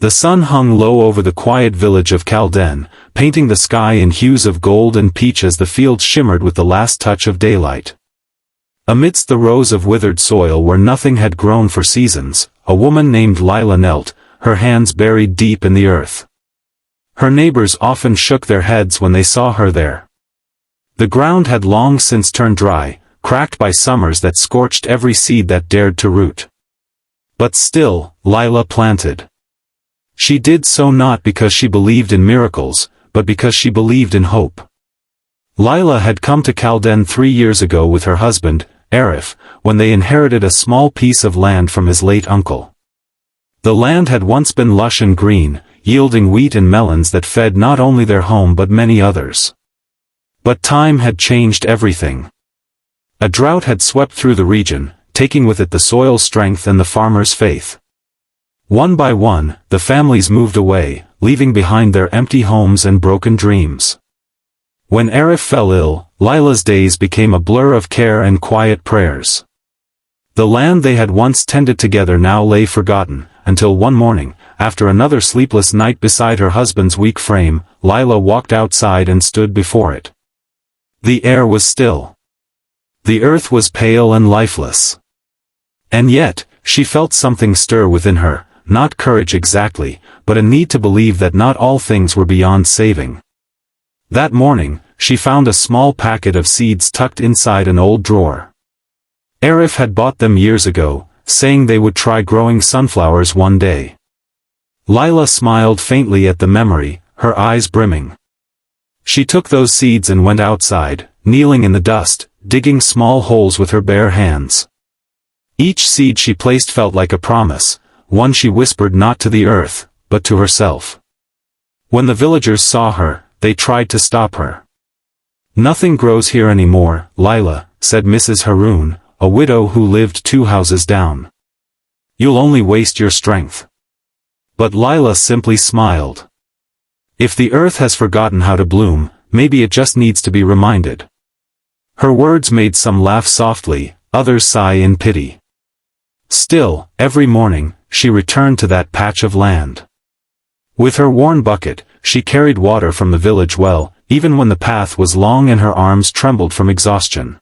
The sun hung low over the quiet village of Calden, painting the sky in hues of gold and peach as the fields shimmered with the last touch of daylight. Amidst the rows of withered soil where nothing had grown for seasons, a woman named Lila knelt, her hands buried deep in the earth. Her neighbors often shook their heads when they saw her there. The ground had long since turned dry, cracked by summers that scorched every seed that dared to root. But still, Lila planted. She did so not because she believed in miracles, but because she believed in hope. Lila had come to Calden 3 years ago with her husband, Arif, when they inherited a small piece of land from his late uncle. The land had once been lush and green, yielding wheat and melons that fed not only their home but many others. But time had changed everything. A drought had swept through the region, taking with it the soil's strength and the farmer's faith. One by one, the families moved away, leaving behind their empty homes and broken dreams. When Arif fell ill, Lila's days became a blur of care and quiet prayers. The land they had once tended together now lay forgotten, until one morning, after another sleepless night beside her husband's weak frame, Lila walked outside and stood before it. The air was still. The earth was pale and lifeless. And yet, she felt something stir within her, not courage exactly, but a need to believe that not all things were beyond saving. That morning, she found a small packet of seeds tucked inside an old drawer. Arif had bought them years ago, saying they would try growing sunflowers one day. Lila smiled faintly at the memory, her eyes brimming. She took those seeds and went outside, kneeling in the dust, digging small holes with her bare hands. Each seed she placed felt like a promise, one she whispered not to the earth, but to herself. When the villagers saw her, they tried to stop her. "Nothing grows here anymore, Lila," said Mrs. Haroon, a widow who lived 2 houses down. "You'll only waste your strength." But Lila simply smiled. If the earth has forgotten how to bloom, maybe it just needs to be reminded. Her words made some laugh softly, others sigh in pity. Still, every morning, she returned to that patch of land. With her worn bucket, she carried water from the village well, even when the path was long and her arms trembled from exhaustion.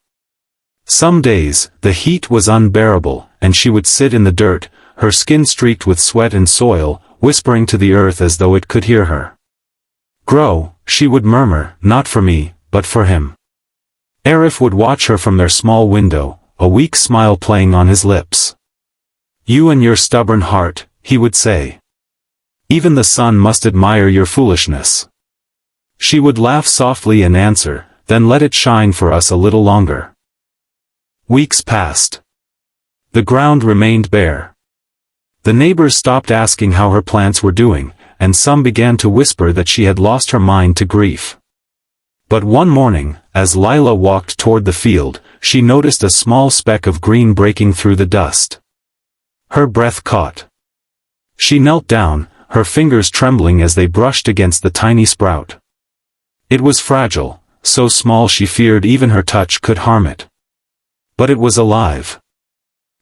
Some days, the heat was unbearable, and she would sit in the dirt, her skin streaked with sweat and soil, whispering to the earth as though it could hear her. "Grow," she would murmur, "not for me, but for him." Arif would watch her from their small window, a weak smile playing on his lips. "You and your stubborn heart," he would say. "Even the sun must admire your foolishness." She would laugh softly and answer, "Then let it shine for us a little longer." Weeks passed. The ground remained bare. The neighbors stopped asking how her plants were doing, and some began to whisper that she had lost her mind to grief. But one morning, as Lila walked toward the field, she noticed a small speck of green breaking through the dust. Her breath caught. She knelt down, her fingers trembling as they brushed against the tiny sprout. It was fragile, so small she feared even her touch could harm it. But it was alive.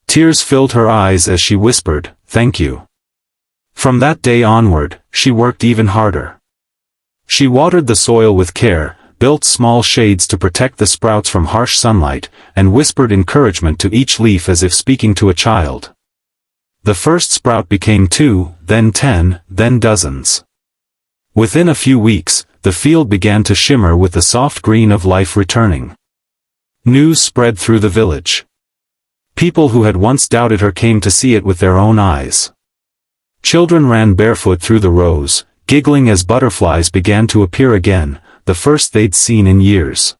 Tears filled her eyes as she whispered, "Thank you." From that day onward, she worked even harder. She watered the soil with care, built small shades to protect the sprouts from harsh sunlight, and whispered encouragement to each leaf as if speaking to a child. The first sprout became 2, then 10, then dozens. Within a few weeks, the field began to shimmer with the soft green of life returning. News spread through the village. People who had once doubted her came to see it with their own eyes. Children ran barefoot through the rows, giggling as butterflies began to appear again, the first they'd seen in years.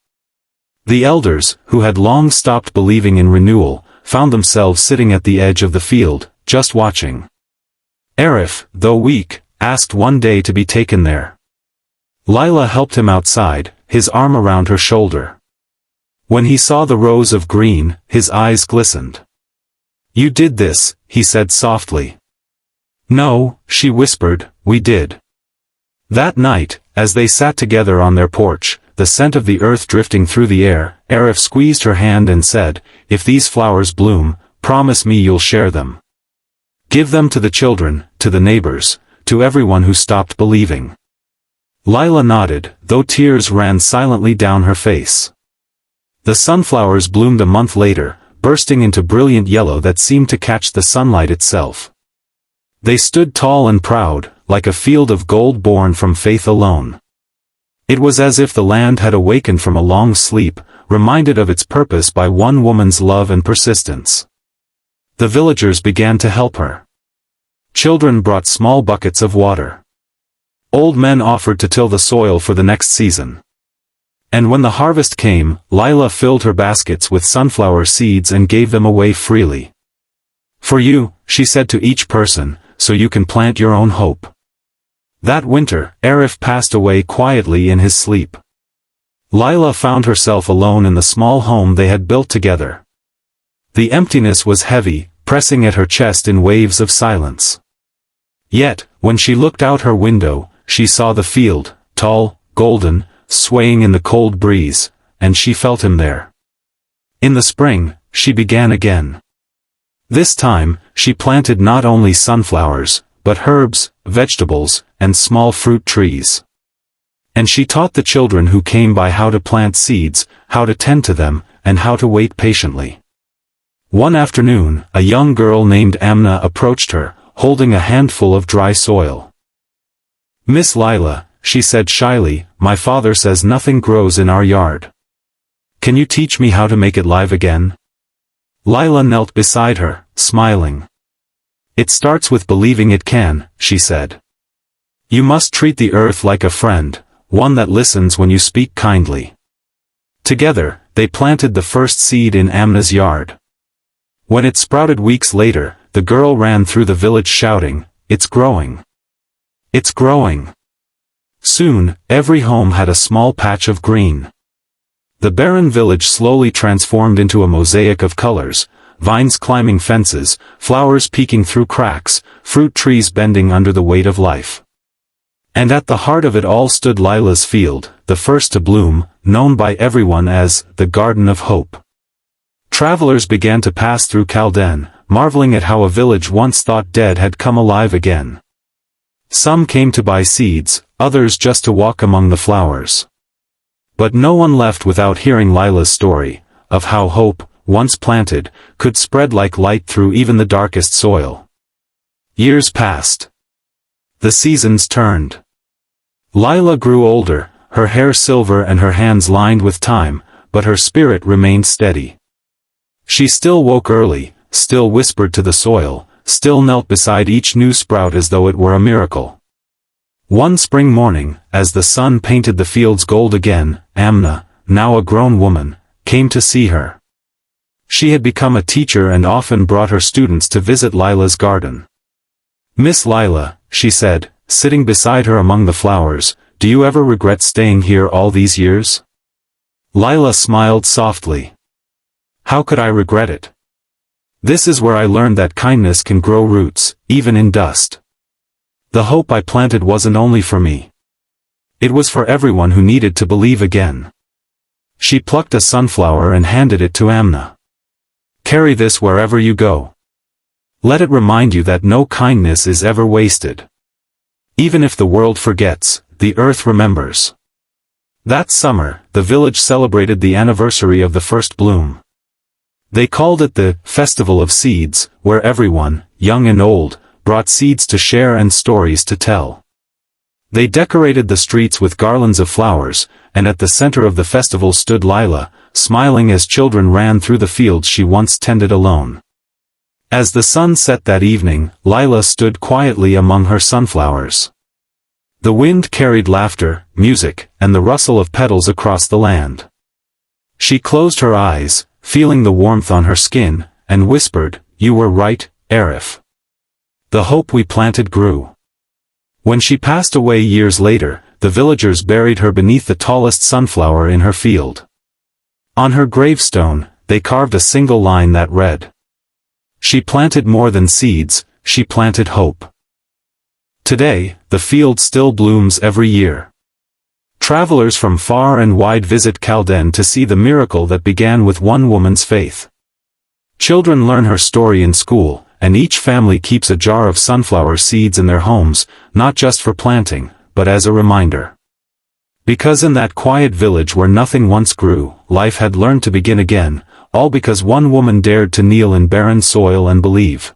The elders, who had long stopped believing in renewal, found themselves sitting at the edge of the field, just watching. Arif, though weak, asked one day to be taken there. Lila helped him outside, his arm around her shoulder. When he saw the rows of green, his eyes glistened. "You did this," he said softly. "No," she whispered, "we did." That night, as they sat together on their porch, the scent of the earth drifting through the air, Arif squeezed her hand and said, "If these flowers bloom, promise me you'll share them. Give them to the children, to the neighbors, to everyone who stopped believing. Lila nodded, though tears ran silently down her face. The sunflowers bloomed a month later, bursting into brilliant yellow that seemed to catch the sunlight itself. They stood tall and proud, like a field of gold born from faith alone. It was as if the land had awakened from a long sleep, reminded of its purpose by one woman's love and persistence. The villagers began to help her. Children brought small buckets of water. Old men offered to till the soil for the next season. And when the harvest came, Lila filled her baskets with sunflower seeds and gave them away freely. "For you," she said to each person, "so you can plant your own hope." That winter, Arif passed away quietly in his sleep. Lila found herself alone in the small home they had built together. The emptiness was heavy, pressing at her chest in waves of silence. Yet, when she looked out her window, she saw the field, tall, golden, swaying in the cold breeze, and she felt him there. In the spring, she began again. This time, she planted not only sunflowers, but herbs, vegetables, and small fruit trees. And she taught the children who came by how to plant seeds, how to tend to them, and how to wait patiently. One afternoon, a young girl named Amna approached her, holding a handful of dry soil. "Miss Lila," she said shyly, "my father says nothing grows in our yard. Can you teach me how to make it live again?" Lila knelt beside her, smiling. "It starts with believing it can," she said. "You must treat the earth like a friend, one that listens when you speak kindly." Together, they planted the first seed in Amna's yard. When it sprouted weeks later, the girl ran through the village shouting, "It's growing! It's growing!" Soon, every home had a small patch of green. The barren village slowly transformed into a mosaic of colors, vines climbing fences, flowers peeking through cracks, fruit trees bending under the weight of life. And at the heart of it all stood Lila's field, the first to bloom, known by everyone as the Garden of Hope. Travelers began to pass through Calden, marveling at how a village once thought dead had come alive again. Some came to buy seeds, others just to walk among the flowers. But no one left without hearing Lila's story, of how hope, once planted, could spread like light through even the darkest soil. Years passed. The seasons turned. Lila grew older, her hair silver and her hands lined with time, but her spirit remained steady. She still woke early, still whispered to the soil, still knelt beside each new sprout as though it were a miracle. One spring morning, as the sun painted the fields gold again, Amna, now a grown woman, came to see her. She had become a teacher and often brought her students to visit Lila's garden. "Miss Lila," she said, sitting beside her among the flowers, "do you ever regret staying here all these years?" Lila smiled softly. "How could I regret it? This is where I learned that kindness can grow roots, even in dust. The hope I planted wasn't only for me. It was for everyone who needed to believe again." She plucked a sunflower and handed it to Amna. "Carry this wherever you go. Let it remind you that no kindness is ever wasted. Even if the world forgets, the earth remembers." That summer, the village celebrated the anniversary of the first bloom. They called it the Festival of Seeds, where everyone, young and old, brought seeds to share and stories to tell. They decorated the streets with garlands of flowers, and at the center of the festival stood Lila, smiling as children ran through the fields she once tended alone. As the sun set that evening, Lila stood quietly among her sunflowers. The wind carried laughter, music, and the rustle of petals across the land. She closed her eyes, feeling the warmth on her skin, and whispered, "You were right, Arif. The hope we planted grew." When she passed away years later, the villagers buried her beneath the tallest sunflower in her field. On her gravestone, they carved a single line that read, "She planted more than seeds, she planted hope." Today, the field still blooms every year. Travelers from far and wide visit Calden to see the miracle that began with one woman's faith. Children learn her story in school, and each family keeps a jar of sunflower seeds in their homes, not just for planting, but as a reminder. Because in that quiet village where nothing once grew, life had learned to begin again, all because one woman dared to kneel in barren soil and believe.